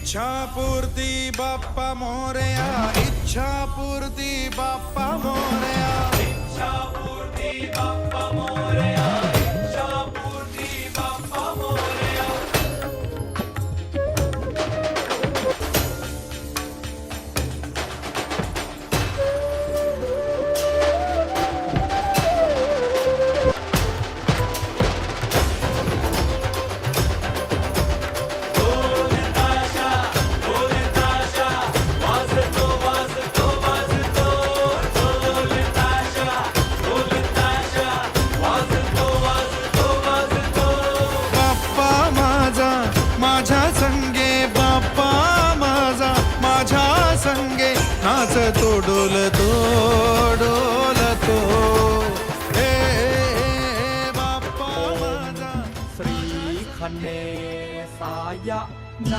इच्छापूर्ती बाप्पा मोरया, इच्छापूर्ती बाप्पा मोरया, इच्छापूर्ती बाप्पा मोरया, इच्छापूर्ती बाप्पा मोरया. माझ्या संगे बाप्पा माझा, माझ्या संगे नाचतो डोलतो डोलतो हे बाप्पा माझा. श्री खंडे साय न